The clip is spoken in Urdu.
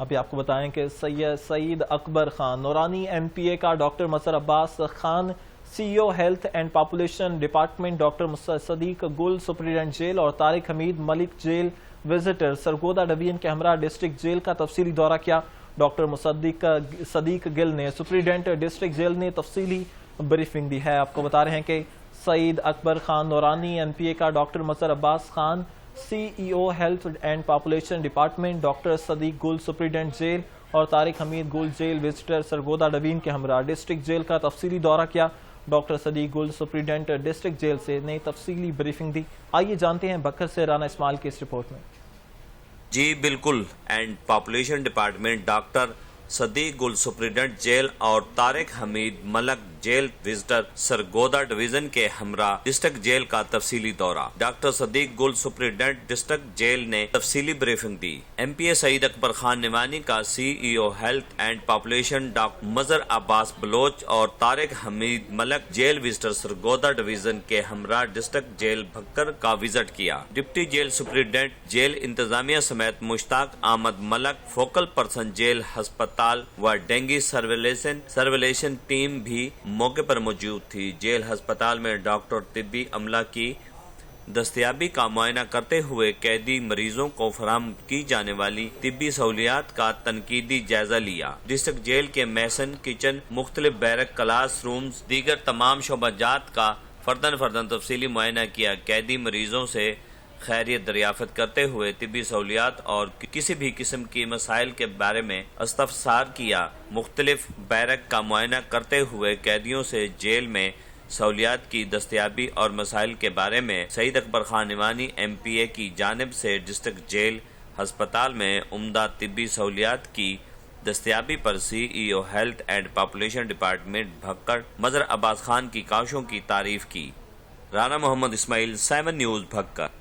ابھی آپ کو بتائیں کہ سید سعید اکبر خان نورانی ایم پی اے کا doctor Mazhar Abbas Khan C E O health and population department, doctor Siddique Gul superintendent jail اور طارق حمید Malik jail visitor Sargodha division کے ہمراہ ڈسٹرکٹ جیل کا تفصیلی دورہ کیا۔ ڈاکٹر صدیق گل نے سپرنٹینڈنٹ ڈسٹرکٹ جیل نے تفصیلی بریفنگ دی ہے۔ آپ کو بتا رہے ہیں کہ سعید اکبر خان نورانی ایم پی اے کا doctor Mazhar Abbas Khan C E O health and population department, doctor Siddique Gul superintendent jail اور Tariq Hameed Gul jail visitor Sargodha division کے ہمراہ ڈسٹرکٹ جیل کا تفصیلی دورہ کیا۔ ڈاکٹر صدیق گل سپرنٹینڈنٹ ڈسٹرکٹ جیل سے نے تفصیلی بریفنگ دی۔ آئیے جانتے ہیں بکر سے رانا اسماعیل کی اس رپورٹ میں۔ جی بالکل، and population department doctor Siddique Gul superintendent jail اور طارق حمید Malik jail visitor Sargodha division کے ہمراہ ڈسٹرکٹ جیل کا تفصیلی دورہ۔ ڈاکٹر صدیق گل سپرنٹینڈنٹ ڈسٹرکٹ جیل نے تفصیلی بریفنگ دی۔ M P A Saeed Akbar Khan Nawani کا C E O health and population doctor Mazhar Abbas Baloch اور طارق حمید Malik jail visitor Sargodha division کے ہمراہ ڈسٹرکٹ جیل بھکر کا وزٹ کیا۔ ڈپٹی جیل سپرنٹینڈنٹ جیل انتظامیہ سمیت مشتاق احمد ملک فوکل پرسن جیل ہسپتال و ڈینگی سرویلیشن ٹیم بھی موقع پر موجود تھی۔ جیل ہسپتال میں ڈاکٹر طبی عملہ کی دستیابی کا معائنہ کرتے ہوئے قیدی مریضوں کو فراہم کی جانے والی طبی سہولیات کا تنقیدی جائزہ لیا۔ ڈسٹرکٹ جیل کے میسن کچن، مختلف بیرک کلاس رومز، دیگر تمام شعبہ جات کا فرداً تفصیلی معائنہ کیا۔ قیدی مریضوں سے خیریت دریافت کرتے ہوئے طبی سہولیات اور کسی بھی قسم کی مسائل کے بارے میں استفسار کیا۔ مختلف بیرک کا معائنہ کرتے ہوئے قیدیوں سے جیل میں سہولیات کی دستیابی اور مسائل کے بارے میں سعید اکبر خان نوانی ایم پی اے کی جانب سے ڈسٹرکٹ جیل ہسپتال میں عمدہ طبی سہولیات کی دستیابی پر C E O health and population department Bhakkar Mazhar Abbas Khan کی کاوشوں کی تعریف کی۔ رانا محمد اسماعیل، 7 نیوز بھکر۔